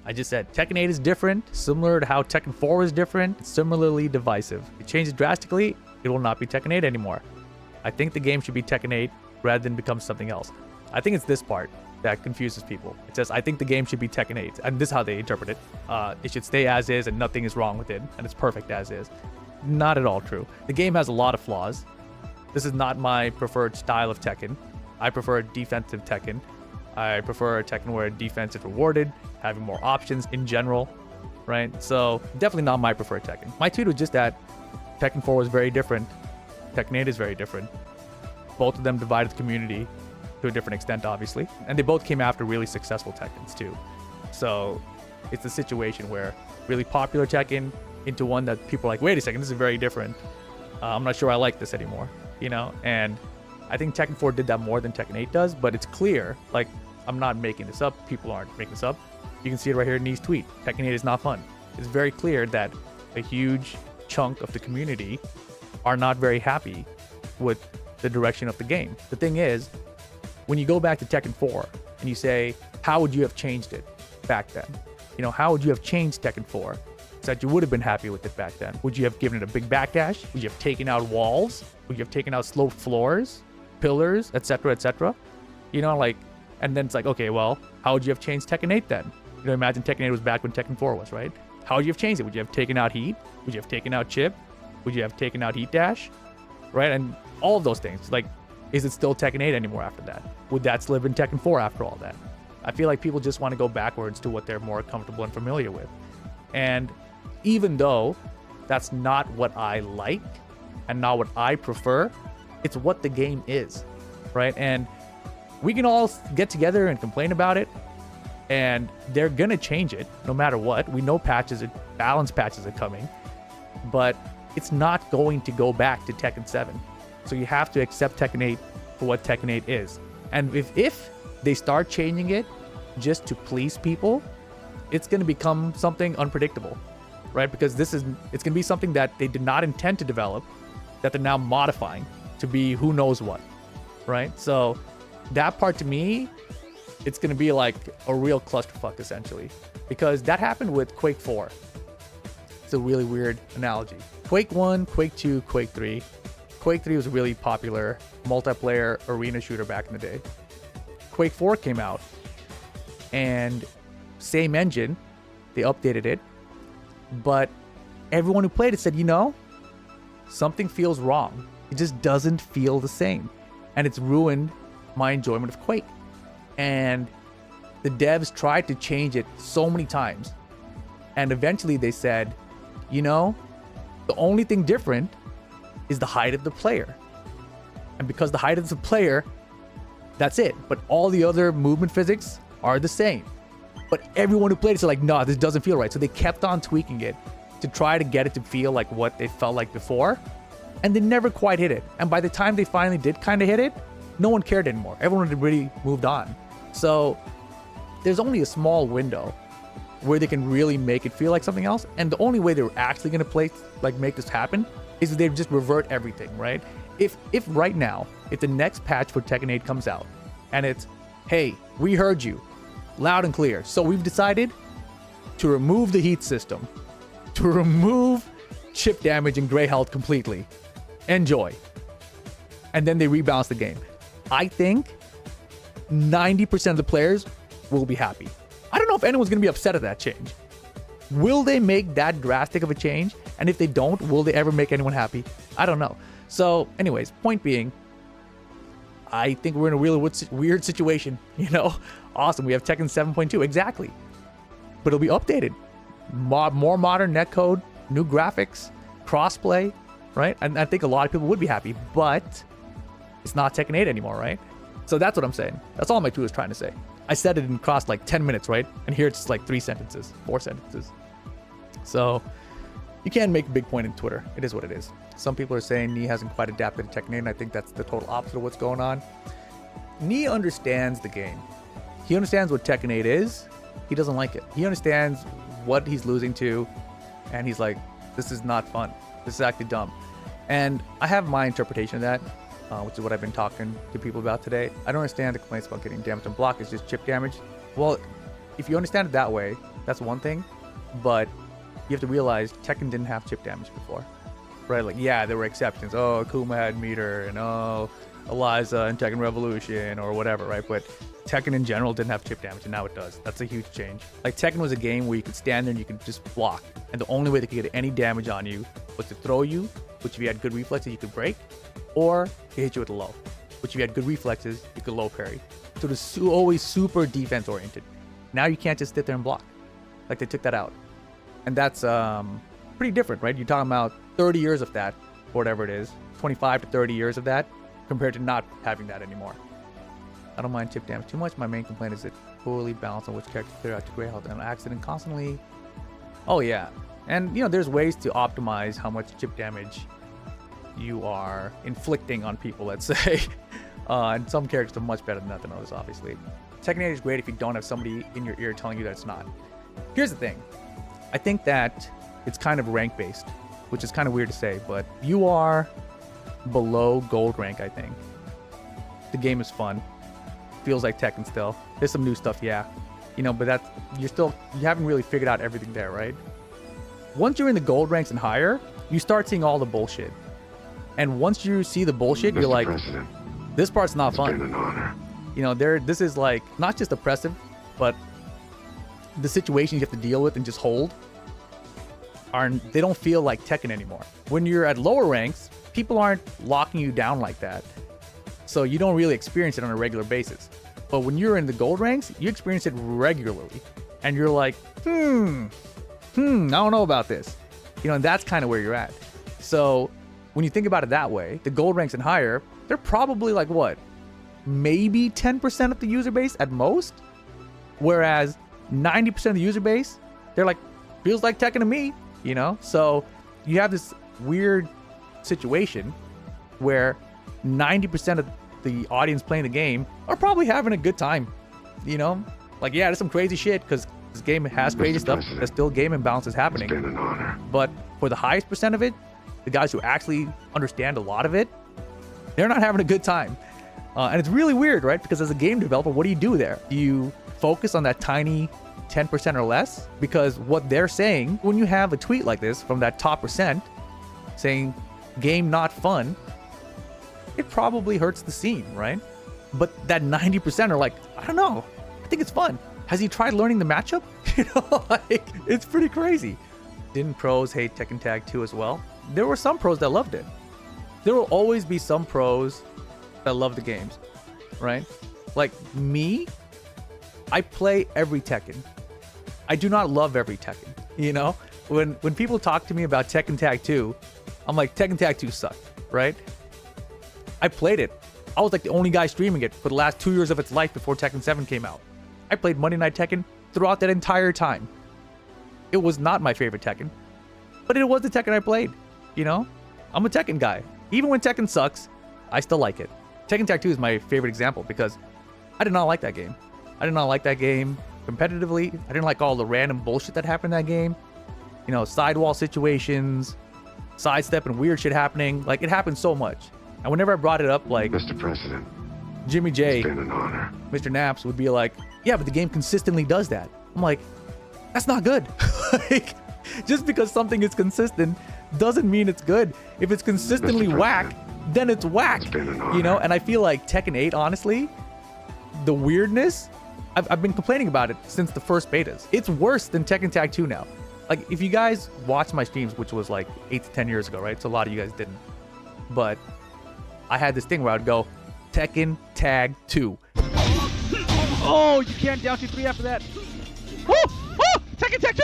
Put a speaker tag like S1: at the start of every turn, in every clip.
S1: I just said Tekken 8 is different, similar to how Tekken 4 is different, similarly divisive. If it changes drastically, it will not be Tekken 8 anymore. I think the game should be Tekken 8 rather than become something else. I think it's this part that confuses people. It says, I think the game should be Tekken 8, and this is how they interpret it. It should stay as is and nothing is wrong with it, and it's perfect as is. Not at all true. The game has a lot of flaws. This is not my preferred style of Tekken. I prefer a defensive Tekken. I prefer a Tekken where defense is rewarded, having more options in general, right? So definitely not my preferred Tekken. My tweet was just that Tekken 4 was very different. Tekken 8 is very different. Both of them divided the community to a different extent, obviously. And they both came after really successful Tekkens too. So it's a situation where really popular Tekken into one that people are like, wait a second, this is very different. I'm not sure I like this anymore, you know? And I think Tekken 4 did that more than Tekken 8 does, but it's clear, like, I'm not making this up. People aren't making this up. You can see it right here in Nee's tweet. Tekken 8 is not fun. It's very clear that a huge chunk of the community are not very happy with the direction of the game. The thing is, when you go back to Tekken 4 and you say, how would you have changed it back then? You know, how would you have changed Tekken 4 so that you would have been happy with it back then? Would you have given it a big backdash? Would you have taken out walls? Would you have taken out sloped floors, pillars, etc., etc.? You know, like, and then it's like, okay, well, how would you have changed Tekken 8 then? You know, imagine Tekken 8 was back when Tekken 4 was, right? How would you have changed it? Would you have taken out heat? Would you have taken out chip? Would you have taken out heat dash? Right? And all of those things. Like, is it still Tekken 8 anymore after that? Would that still have been Tekken 4 after all that? I feel like people just want to go backwards to what they're more comfortable and familiar with. And even though that's not what I like and not what I prefer, it's what the game is, right? And we can all get together and complain about it, and they're gonna change it no matter what. We know balance patches are coming, but it's not going to go back to Tekken 7. So you have to accept Tekken 8 for what Tekken 8 is. And if they start changing it just to please people, it's gonna become something unpredictable, right? Because it's gonna be something that they did not intend to develop, that they're now modifying to be who knows what, right? So that part to me, it's going to be like a real clusterfuck essentially, because that happened with Quake 4. It's a really weird analogy. Quake 1, Quake 2, Quake 3. Quake 3 was a really popular multiplayer arena shooter back in the day. Quake 4 came out and same engine, they updated it, but everyone who played it said, you know, something feels wrong. It just doesn't feel the same. And it's ruined my enjoyment of Quake. And the devs tried to change it so many times. And eventually they said, you know, the only thing different is the height of the player. And because the height of the player, that's it. But all the other movement physics are the same. But everyone who played it said like, no, this doesn't feel right. So they kept on tweaking it to try to get it to feel like what they felt like before. And they never quite hit it. And by the time they finally did kind of hit it, no one cared anymore. Everyone had really moved on. So there's only a small window where they can really make it feel like something else. And the only way they're actually going to make this happen is if they just revert everything, right? If right now, if the next patch for Tekken 8 comes out and it's, hey, we heard you loud and clear. So we've decided to remove the heat system, to remove chip damage and gray health completely. Enjoy. And then they rebalance the game. I think 90% of the players will be happy. I don't know if anyone's going to be upset at that change. Will they make that drastic of a change? And if they don't, will they ever make anyone happy? I don't know. So anyways, point being, I think we're in a really weird situation, you know? Awesome, we have Tekken 7.2, exactly. But it'll be updated. More modern netcode, new graphics, crossplay, right? And I think a lot of people would be happy, but it's not Tekken 8 anymore, right? So that's what I'm saying. That's all my tweet was trying to say. I said it in cross like 10 minutes, right? And here it's like 4 sentences. So you can make a big point in Twitter. It is what it is. Some people are saying Nee hasn't quite adapted to Tekken 8, and I think that's the total opposite of what's going on. Nee understands the game. He understands what Tekken 8 is. He doesn't like it. He understands what he's losing to, and he's like, this is not fun. This is actually dumb. And I have my interpretation of that, which is what I've been talking to people about today. I don't understand the complaints about getting damage on block. It's just chip damage. Well, if you understand it that way, That's one thing. But you have to realize Tekken didn't have chip damage before. Right? Like, yeah, there were exceptions. Oh, Akuma had meter, and oh, Eliza in Tekken Revolution or whatever, right? But Tekken in general didn't have chip damage, and now it does. That's a huge change. Like, Tekken was a game where you could stand there and you could just block. And the only way they could get any damage on you was to throw you, which if you had good reflexes, you could break, or they hit you with a low, which if you had good reflexes, you could low parry. So it was always super defense oriented. Now you can't just sit there and block. Like, they took that out. And that's pretty different, right? You're talking about 30 years of that, or whatever it is, 25 to 30 years of that, compared to not having that anymore. I don't mind chip damage too much. My main complaint is it poorly balanced on which character clear out to great health and accident constantly. Oh yeah, and you know, there's ways to optimize how much chip damage you are inflicting on people, let's say. And some characters are much better than that than others, obviously. Tekken 8 is great if you don't have somebody in your ear telling you that it's not. Here's the thing. I think that it's kind of rank based, which is kind of weird to say, but you are below gold rank, I think. The game is fun. Feels like Tekken still. There's some new stuff, yeah. You know, but that's, you haven't really figured out everything there, right? Once you're in the gold ranks and higher, you start seeing all the bullshit. And once you see the bullshit, you're like, this part's not fun.
S2: It's been an honor.
S1: You know, this is like, not just oppressive, but the situations you have to deal with and just hold they don't feel like Tekken anymore. When you're at lower ranks, people aren't locking you down like that. So you don't really experience it on a regular basis. But when you're in the gold ranks, you experience it regularly. And you're like, I don't know about this. You know, and that's kind of where you're at. So when you think about it that way, the gold ranks and higher, they're probably like what? Maybe 10% of the user base at most? Whereas 90% of the user base, they're like, feels like Tekken to me, you know? So you have this weird situation where 90% of the audience playing the game are probably having a good time, you know? Like, yeah, there's some crazy shit because this game has crazy stuff. There's still game imbalances happening.
S2: It's been an honor.
S1: But for the highest percent of it, the guys who actually understand a lot of it, they're not having a good time. And it's really weird, right? Because as a game developer, what do you do there? Do you focus on that tiny 10% or less? Because what they're saying, when you have a tweet like this from that top percent saying game not fun, it probably hurts the scene, right? But that 90% are like, I don't know, I think it's fun. Has he tried learning the matchup? You know, like, it's pretty crazy. Didn't pros hate Tekken Tag 2 as well? There were some pros that loved it. There will always be some pros that love the games, right? Like me, I play every Tekken. I do not love every Tekken, you know? When people talk to me about Tekken Tag 2, I'm like, Tekken Tag 2 sucked, right? I played it. I was like the only guy streaming it for the last 2 years of its life before Tekken 7 came out. I played Monday Night Tekken throughout that entire time. It was not my favorite Tekken, but it was the Tekken I played, you know? I'm a Tekken guy. Even when Tekken sucks, I still like it. Tekken Tag 2 is my favorite example because I did not like that game. I did not like that game competitively. I didn't like all the random bullshit that happened in that game. You know, sidewall situations, sidestep and weird shit happening. Like, it happened so much. And whenever I brought it up, like,
S2: Mr. President,
S1: Jimmy J,
S2: it's been an honor.
S1: Mr. Naps would be like, yeah, but the game consistently does that. I'm like, that's not good. Like, just because something is consistent doesn't mean it's good. If it's consistently whack, then it's whack.
S2: It's been an honor.
S1: You know, and I feel like Tekken 8, honestly, the weirdness, I've been complaining about it since the first betas. It's worse than Tekken Tag 2 now. Like, if you guys watch my streams, which was like 8 to 10 years ago, right? So a lot of you guys didn't. But I had this thing where I would go, Tekken Tag 2. Oh, you can't down 2-3 after that. Woo! Woo! Tekken Tag 2!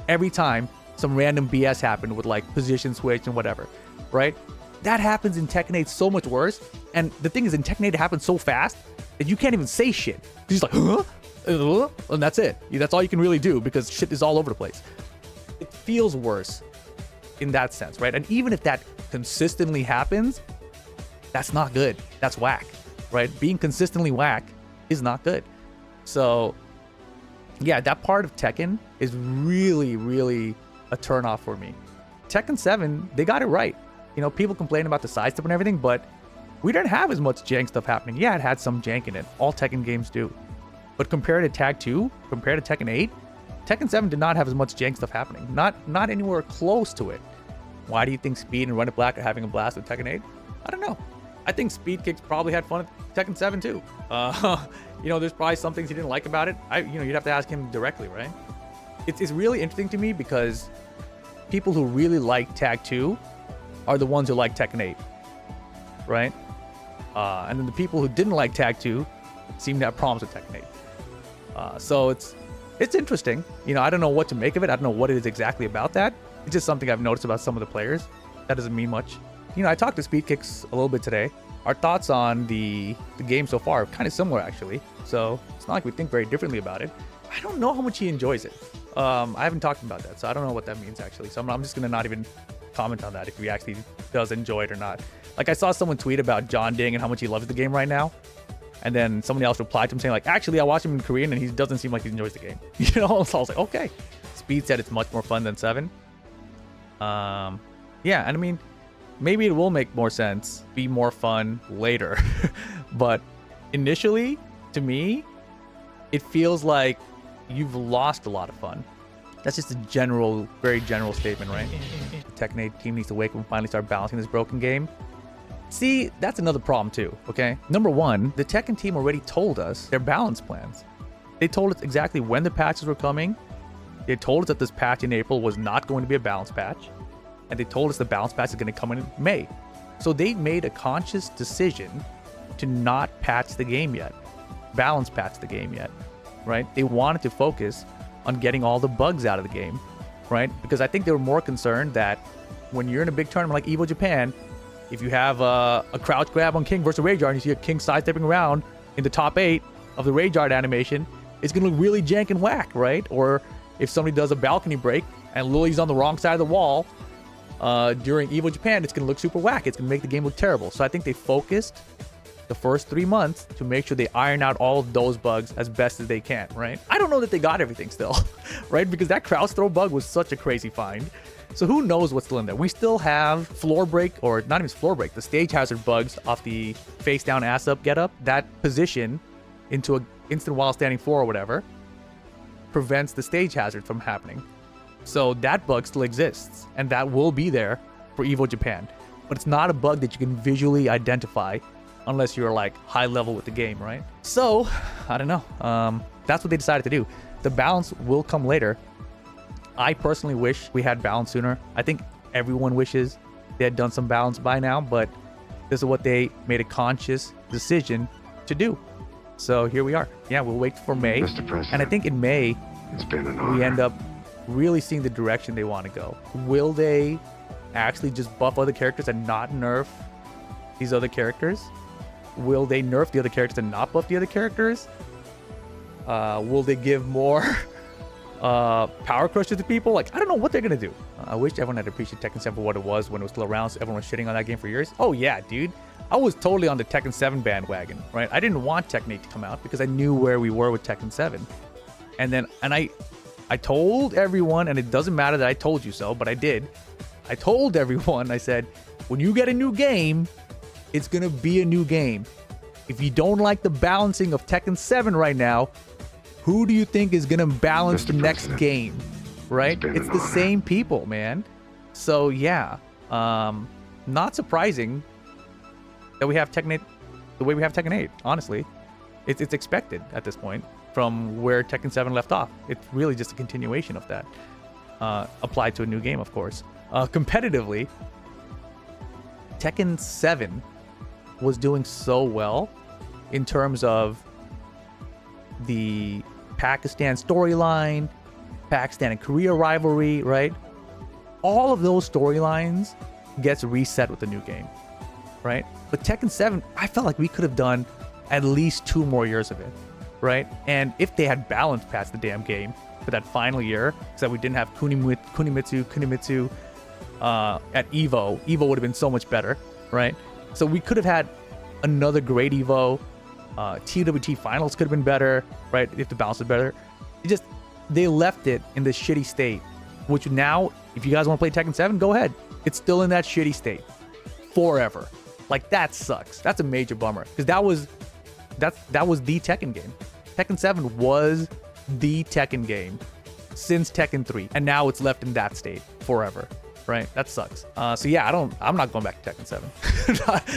S1: Every time some random BS happened with like position switch and whatever, right? That happens in Tekken 8 so much worse. And the thing is, in Tekken 8, it happens so fast that you can't even say shit. You're just like, huh? And that's it. That's all you can really do because shit is all over the place. It feels worse in that sense, right? And even if that consistently happens, that's not good. That's whack, right? Being consistently whack is not good. So yeah, that part of Tekken is really, really a turnoff for me. Tekken 7, they got it right. You know, people complain about the sidestep and everything, but we didn't have as much jank stuff happening. Yeah, it had some jank in it. All Tekken games do. But compared to Tag 2, compared to Tekken 8, Tekken 7 did not have as much jank stuff happening. Not anywhere close to it. Why do you think Speed and Run It Black are having a blast with Tekken 8? I don't know. I think Speed Kicks probably had fun at Tekken 7 too. There's probably some things he didn't like about it. You'd have to ask him directly, right? It's really interesting to me because people who really like Tag 2 are the ones who like Tekken 8, right? And then the people who didn't like Tag 2 seem to have problems with Tekken 8. So it's interesting. I don't know what to make of it. I don't know what it is exactly about that. It's just something I've noticed about some of the players. That doesn't mean much. I talked to Speed Kicks a little bit today. Our thoughts on the game so far are kind of similar, actually. So it's not like we think very differently about it. I don't know how much he enjoys it. I haven't talked about that, so I don't know what that means, actually. So I'm just going to not even comment on that if he actually does enjoy it or not. Like, I saw someone tweet about John Ding and how much he loves the game right now. And then somebody else replied to him saying, like, actually, I watched him in Korean and he doesn't seem like he enjoys the game. So I was like, okay. Speed said it's much more fun than 7. Yeah, and I mean, maybe it will make more sense, be more fun later. But initially, to me, it feels like you've lost a lot of fun. That's just a general, very general statement, right? The Tekken 8 team needs to wake up and finally start balancing this broken game. See, that's another problem too, okay? Number one, the Tekken team already told us their balance plans. They told us exactly when the patches were coming. They told us that this patch in April was not going to be a balance patch. And they told us the balance patch is going to come in May. So they made a conscious decision to not patch the game yet. Balance patch the game yet, right? They wanted to focus on getting all the bugs out of the game, right? Because I think they were more concerned that when you're in a big tournament like EVO Japan, if you have a crouch grab on King versus Rayguard and you see a King sidestepping around in the top 8 of the Rayguard animation, it's going to look really jank and whack, right? Or if somebody does a balcony break and Lily's on the wrong side of the wall during EVO Japan, it's going to look super whack. It's going to make the game look terrible. So I think they focused the first 3 months to make sure they iron out all of those bugs as best as they can, right? I don't know that they got everything still, right? Because that crouch throw bug was such a crazy find. So who knows what's still in there? We still have floor break, or not even floor break, the stage hazard bugs off the face down ass up get up. That position into a instant while standing 4 or whatever prevents the stage hazard from happening. So that bug still exists, and that will be there for EVO Japan. But it's not a bug that you can visually identify unless you're like high level with the game, right? So, I don't know. That's what they decided to do. The balance will come later. I personally wish we had balance sooner. I think everyone wishes they had done some balance by now, but this is what they made a conscious decision to do. So here we are. Yeah, we'll wait for May.
S2: Mr. President,
S1: and I think in May,
S2: it's been an honor.
S1: we end up really seeing the direction they want to go. Will they actually just buff other characters and not nerf these other characters? Will they nerf the other characters and not buff the other characters? Will they give more power crushes to people? Like, I don't know what they're gonna do. I wish everyone had appreciated Tekken 7 for what it was when it was still around, so everyone was shitting on that game for years. Oh yeah, dude. I was totally on the Tekken 7 bandwagon, right? I didn't want Tekken 8 to come out because I knew where we were with Tekken 7. And I told everyone, and it doesn't matter that I told you so, but I did. I told everyone, I said, when you get a new game, it's gonna be a new game. If you don't like the balancing of Tekken 7 right now, who do you think is gonna balance
S2: Mr.
S1: the next
S2: President,
S1: game? Right? It's the same people, man. So yeah, not surprising that we have Tekken 8 the way we have Tekken 8. Honestly, it's expected at this point from where Tekken 7 left off. It's really just a continuation of that, applied to a new game, of course. Competitively, Tekken 7 was doing so well in terms of the Pakistan storyline, Pakistan and Korea rivalry, right? All of those storylines gets reset with the new game, right? But Tekken 7, I felt like we could have done at least 2 more years of it, right? And if they had balanced past the damn game for that final year, so that we didn't have Kunimitsu at EVO would have been so much better, right? So we could have had another great EVO. TWT finals could have been better, right? If the balance was better. They left it in this shitty state, which now, if you guys want to play Tekken 7, go ahead. It's still in that shitty state forever. Like, that sucks. That's a major bummer, because that was the Tekken game. Tekken 7 was the Tekken game since Tekken 3, and now it's left in that state forever. Right, that sucks. So yeah, I'm not going back to Tekken 7.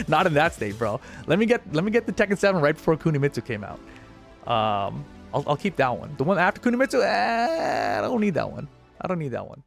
S1: not in that state, bro. Let me get the Tekken 7 right before Kunimitsu came out. I'll keep that one. The one after Kunimitsu, I don't need that one. I don't need that one.